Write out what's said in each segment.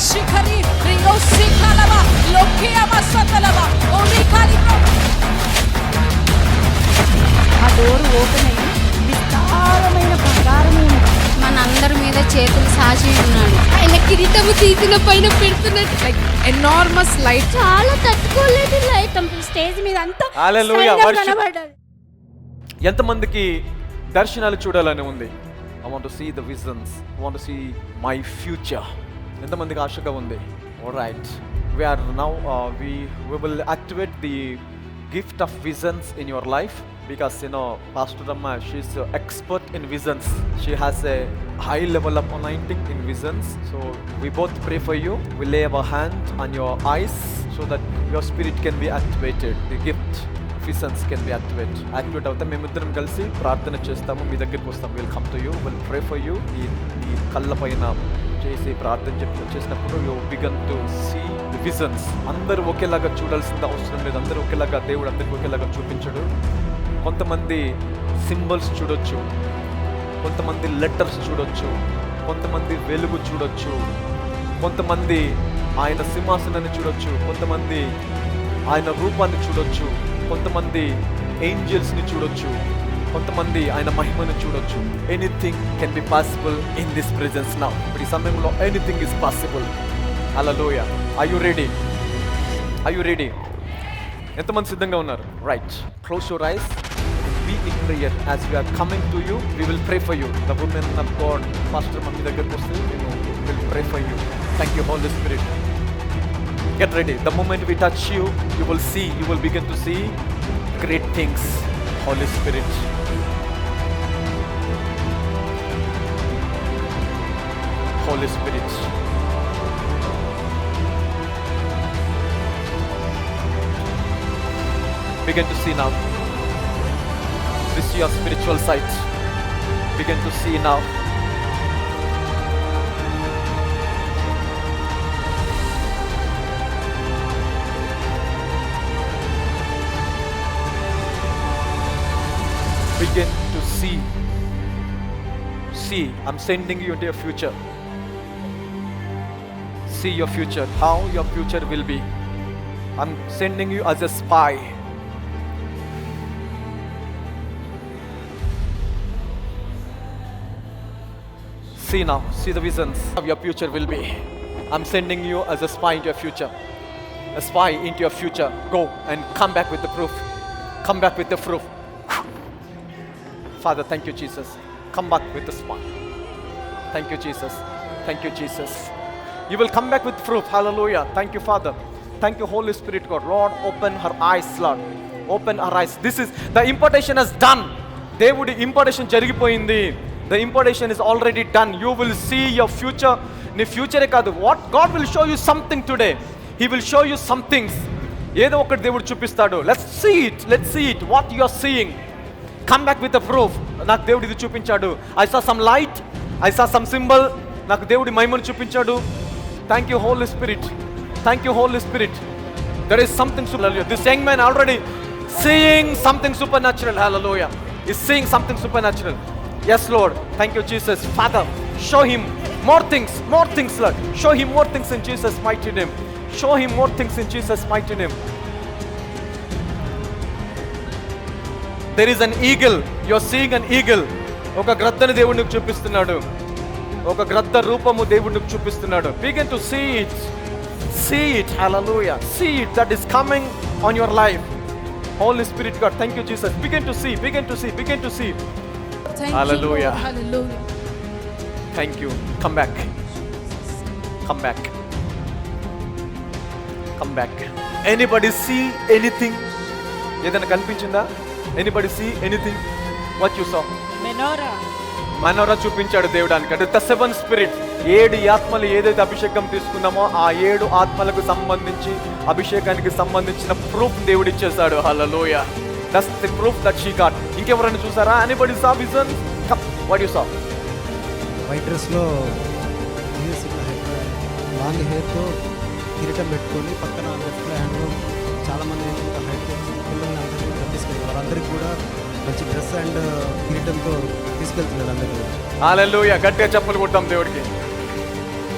Shikari, Rio Sikalava, Lokia Masatalava, Orikali. ఆ door open అయ్యి విస్తారమైన బంగారమైన మనందరి మీద చేతులు సాచి ఉన్నాడు. ఆయన కిరీటము తీసిన పైన పెడుతున్నట్టు లైక్ ఎనార్మస్ లైట్, చాలా తట్టుకోలేదు లైట్. స్టేజ్ మీద అంతా కనబడ్డాడు. ఎంతమందికి దర్శనాలు చూడాలని ఉంది? I want to see the visions. I want to see my future. ఎంతమందికి ఆశగా ఉంది? Alright, we are now we will activate the gift of visions in your life, because Pastor Ramma, she's an expert in visions. She has a high level of anointing in visions. So we both pray for you. We lay our hand on your eyes so that your spirit can be activated. The gift visions can be activated. Activate అవుతాం. మేమిద్దరం కలిసి ప్రార్థన చేస్తాము. మీ దగ్గరికి వస్తాం. We'll come to you. We'll pray for you. ఈ కళ్ళ పైన చేసి ప్రార్థన చేసినప్పుడు you begin to see the visions. అందరూ ఒకేలాగా చూడాల్సిన అవసరం లేదు. అందరూ ఒకేలాగా, దేవుడు అందరికీ ఒకేలాగా చూపించడు. కొంతమంది సింబల్స్ చూడొచ్చు, కొంతమంది లెటర్స్ చూడొచ్చు, కొంతమంది వెలుగు చూడొచ్చు, కొంతమంది ఆయన సింహాసనాన్ని చూడొచ్చు, కొంతమంది ఆయన రూపాన్ని చూడొచ్చు, కొంతమంది ఏంజల్స్ని చూడొచ్చు, కొంతమంది ఆయన మహిమను చూడొచ్చు. Anything can be possible in this presence now. ఇప్పుడు ఈ సమయంలో anything is possible. Hallelujah. Are you ready? Are you ready? ఎంతమంది సిద్ధంగా ఉన్నారు? Right, close your eyes, be in prayer. As we are coming to you, we will pray for you. The women of God, Pastor Mummy దగ్గరికి వస్తే we will pray for you. Thank you, Holy Spirit. Get ready. The moment we touch you, you will see, you will begin to see great things. Holy Spirit. Holy Spirit. Begin to see now. This is your spiritual sight. Begin to see now. Begin to see. See, I'm sending you into your future. See your future, how your future will be. I'm sending you as a spy. See now, see the visions of your future will be. I'm sending you as a spy into your future. A spy into your future. Go and come back with the proof. Come back with the proof. Father, thank you, Jesus. Come back with the spy. Thank you, Jesus. Thank you, Jesus. You will come back with proof. Hallelujah. Thank you, Father. Thank you, Holy Spirit, God. Lord, open her eyes, Lord. Open her eyes. This is, the impartation is done. Devudi impartation జరిగిపోయింది. The impartation is already done. You will see your future. నీ ఫ్యూచరే కాదు, what God will show you something today. He will show you some things. ఏదో ఒకటి దేవుడు చూపిస్తాడు. Let's see it. Let's see it. What you are seeing. Come back with the proof. నాకు దేవుడు ఇది చూపించాడు. I saw some light. I saw some symbol. నాకు దేవుడి మహిమను చూపించాడు. Thank you, Holy Spirit. Thank you, Holy Spirit. There is something supernatural. This young man already seeing something supernatural. Hallelujah. Is seeing something supernatural. Yes, Lord. Thank you, Jesus. Father, show him more things, Lord. Show him more things in Jesus' mighty name. Show him more things in Jesus' mighty name. There is an eagle. You're seeing an eagle. ఒక గ్రద్దని దేవుడు నీకు చూపిస్తున్నాడు. ఒక గ్రద్ద రూపము దేవుడు నీకు చూపిస్తున్నాడు. Begin to see it. See it. Hallelujah. See it that is coming on your life. Holy Spirit, God. Thank you, Jesus. Begin to see. Begin to see. Begin to see. Thank Hallelujah. you, hallelujah. Thank you. Come back. Come back. Come back. Anybody see anything? ఏదైనా కనిపించిందా? Anybody see anything? What you saw? మనోరా చూపించాడు దేవుడానికి. అంటే the seven spirit, 7 ఆత్మలు ఏదైతే అభిషేకం తీసుకున్నామో ఆ 7 ఆత్మలకు సంబంధించి అభిషేకానికి సంబంధించిన ప్రూఫ్ దేవుడు ఇచ్చేసాడు. హల్లెలూయా. That's the proof that she got. ఇంకెవరైనా చూసారా? Anybody saw vision? Come. What you saw? White డ్రెస్లో లాంగ్ హెయిర్తో కిరీటం పెట్టుకొని పక్కన లెఫ్ట్ హ్యాండ్లో చాలామంది హైట్ పిల్లల్ని అందరినీ తీసుకెళ్ళి వాళ్ళందరికీ కూడా మంచి డ్రెస్ అండ్ కిరీటంతో తీసుకెళ్తున్నాడు అందరికీ. హల్లెలూయా. గట్టిగా చప్పలు కొట్టాం దేవుడికి.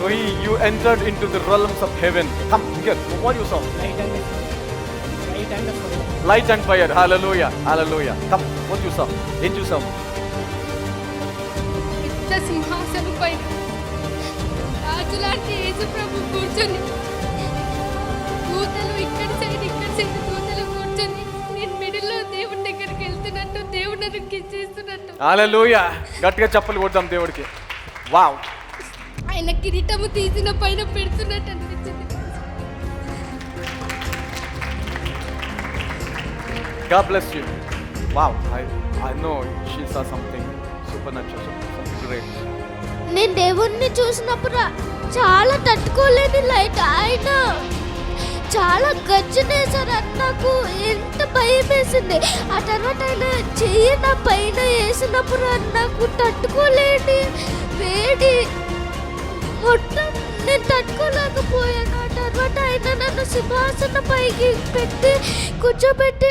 You entered into the realms of heaven. Come here. What you saw? Light and fire. Hallelujah. Hallelujah. Come. What you saw? ఏం చూసావు? పెద్ద సింహాసనం పైన రాజులాంటి యేసు ప్రభు కూర్చొని, దూతలు ఇక్కడ సైడ్ దూతలు కూర్చొని, నేను మిడిల్లో దేవుడి దగ్గరికి వెళ్తున్నట్టు, దేవుడు నన్ను కిచ్చేస్తున్నట్టు. హల్లెలూయా. గట్టిగా చప్పలు కొడదాం దేవుడికి. వావ్. ఆయన కిరీటము తీసిన పైన పెడుతున్నట్టు అనిపించింది. God bless you. Wow. I know she saw something supernatural, something great. నేను దేవుణ్ణి చూసినప్పుడు చాలా తట్టుకోలేని లైట్, ఆయన చాలా గర్జనేశారు. అది నాకు ఎంత భయం వేసింది. ఆ తర్వాత ఆయన చెయ్యి నా పైన వేసినప్పుడు అది నాకు తట్టుకోలేని వేడి, మొత్తం నేను తట్టుకోలేకపోయాను. ఆ తర్వాత ఆయన నన్ను సింహాసనం పైకి పెట్టి కూర్చోబెట్టి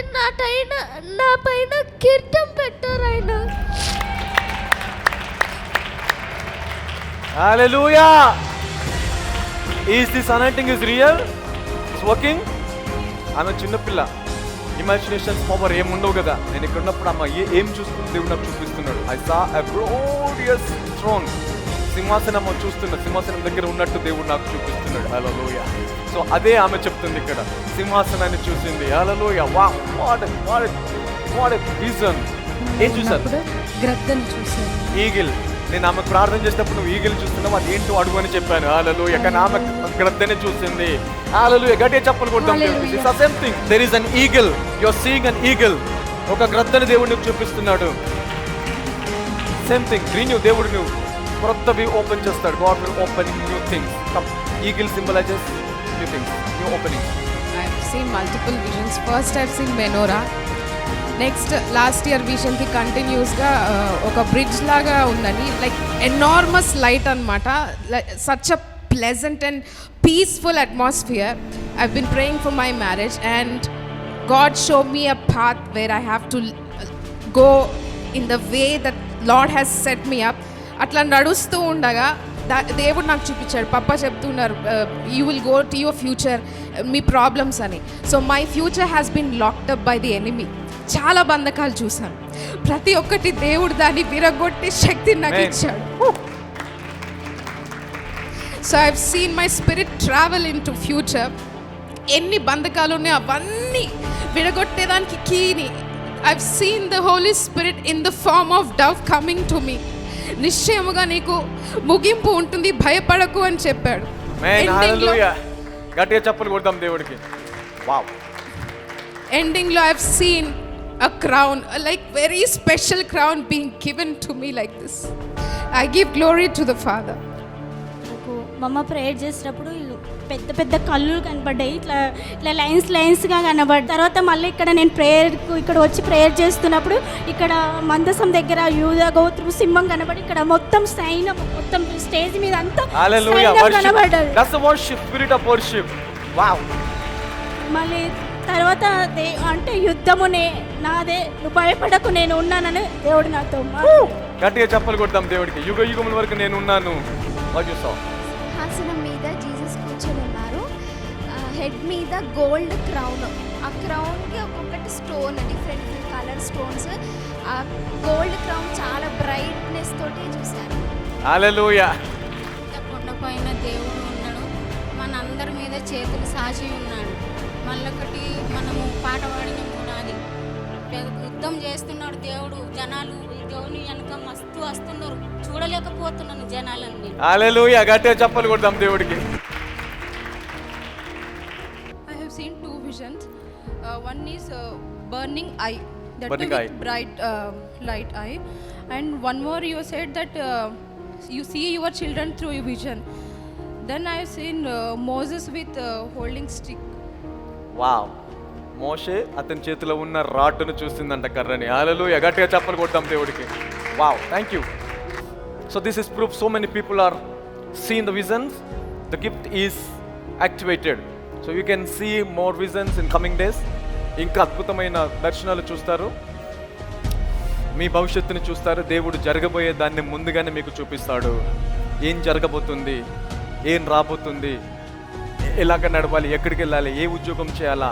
నా పైన కిరీటం పెట్టారు ఆయన. Hallelujah. Is this anointing is real? It's working? ఆమె చిన్నపిల్ల, ఇమాజినేషన్స్ పవర్ ఏముండవు కదా. నేను ఇక్కడ ఉన్నప్పుడు అమ్మ ఏం చూస్తుంది దేవుడు నాకు చూపిస్తున్నాడు. I saw a glorious throne. సింహాసనం చూస్తున్న, సింహాసనం దగ్గర ఉన్నట్టు దేవుడు నాకు చూపిస్తున్నాడు. హల్లెలూయా. సో అదే ఆమె చెప్తుంది ఇక్కడ, సింహాసనాన్ని చూసింది. Hallelujah. Wow, what a vision. ఏం చూసారు? గ్రద్దను చూశాను. ఈగిల్. నేను ఆమె ప్రార్థన చేసినప్పుడు నువ్వు ఈగిల్ చూస్తున్నావు, అది ఏంటో అడుగు అని చెప్పాను. హల్లెలూయా. కానీ ఆమె గ్రద్దనే చూసింది. హల్లెలూయా. గట్టిగా చప్పలు కొడదాం దేవుడికి. It's the same thing. There is an eagle. You are seeing an eagle. ఒక గ్రద్దని దేవుడు నీకు చూపిస్తున్నాడు. Same thing. రీన్యూ. దేవుడు నువ్వు కొత్తవి ఓపెన్ చేస్తాడు. God will open new things. Eagle symbolises new things, new openings. I've seen multiple visions. First I've seen menorah. Next last year విజన్కి కంటిన్యూస్గా ఒక బ్రిడ్జ్ లాగా ఉందని, లైక్ ఎనార్మస్ లైట్ అనమాట. Such a pleasant and peaceful atmosphere. I been praying for my marriage and God show me a path where I have to go in the way that Lord has set me up. అట్లా నడుస్తూ ఉండగా దేవుడు నాకు చూపించాడు. పప్ప చెప్తున్నారు, you will go to your future, మీ problems అని. So my future has been locked up by the enemy. చాలా బంధకాలు చూశాను. ప్రతి ఒక్కటి దేవుడు దాన్ని విరగొట్టి శక్తిని నాకు ఇచ్చాడు. So I have seen my spirit travel into future. ఎన్ని బంధకాలు ఉన్నాయో అవన్నీ విరగొట్టేదానికి కీని I have seen the Holy Spirit in the form of dove coming to me. నిశ్చయముగా నీకు ముగింపు ఉంటుంది, భయపడకు అని చెప్పాడు. గట్టిగా చప్పలు కొడదాం దేవుడికి. వావ్. ఎండింగ్ లో I have scene a crown, like very special crown being given to me like this. I give glory to the Father. మమ్మ ప్రేయర్ చేసేటప్పుడు పెద్ద పెద్ద కళ్ళు కనపడ్డాయి, ఇట్లా ఇట్లా లైన్స్గా కనబడ్డాయి. తర్వాత మళ్ళీ ఇక్కడ నేను ఇక్కడ వచ్చి ప్రేయర్ చేస్తున్నప్పుడు ఇక్కడ మందసం దగ్గర యూదా గోత్రం సింహం కనబడి, ఇక్కడ మొత్తం సైన్యం, మొత్తం స్టేజ్ మీద అంతా కనబడ్డారు. మళ్ళీ తర్వాత అంటే యుద్ధము నాదే, నువ్వు భయపడకు, నేను ఉన్నానని దేవుడు నాతో. గట్టిగా చెప్పలు కొడతాం దేవుడికి. యుగ యుగముల వరకు నేను ఉన్నాను. సింహాసనం మీద జీసస్ కూర్చొని ఉన్నారు. హెడ్ మీద గోల్డ్ క్రౌన్. ఆ క్రౌన్కి ఒక్కొక్కటి స్టోన్, డిఫరెంట్ కలర్ స్టోన్స్. ఆ గోల్డ్ క్రౌన్ చాలా బ్రైట్నెస్ తోటి చూశాను. హల్లెలూయా. కొండపైన దేవుడు ఉన్నాడు, మనందరి మీద చేతులు సాచి ఉన్నాడు. మళ్ళొకటి మనము పాట పాడిన మూడాది యుద్ధం చేస్తున్నాడు దేవుడు. జనాలు దేవుని వెనక మస్తు వస్తున్నారు, చూడలేకపోతున్నాను జనాలన్నీ. హల్లెలూయా. గట్టిగా చప్పలు కొడదాం దేవుడికి. I have seen two visions. One is burning eye, that burning too eye. with bright light eye, and one more you said that you see your children through a vision. Then I have seen Moses with holding stick. Wow. మోషే అతని చేతిలో ఉన్న రాడ్డును చూసిందంట, కర్రని. హల్లెలూయా. గట్టిగా చప్పలు కొడతాం దేవుడికి. Wow. Thank you. So this is proof so many people are seen the visions. The gift is activated. So you can see more visions in coming days. ఇంకా అద్భుతమైన దర్శనాలు చూస్తారు, మీ భవిష్యత్తుని చూస్తారు. దేవుడు జరగబోయే దాన్ని ముందుగానే మీకు చూపిస్తాడు. ఏం జరగబోతుంది, ఏం రాబోతుంది, ఎలాగ నడవాలి, ఎక్కడికి వెళ్ళాలి, ఏ ఉద్యోగం చేయాలా,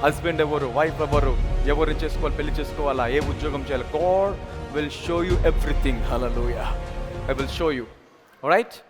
హస్బెండ్ ఎవరు, వైఫ్ ఎవరు, ఎవరిని చేసుకోవాలి, పెళ్లి చేసుకోవాలా, ఏ ఉద్యోగం చేయాలి. God will show you everything. Hallelujah. I will show you. Alright.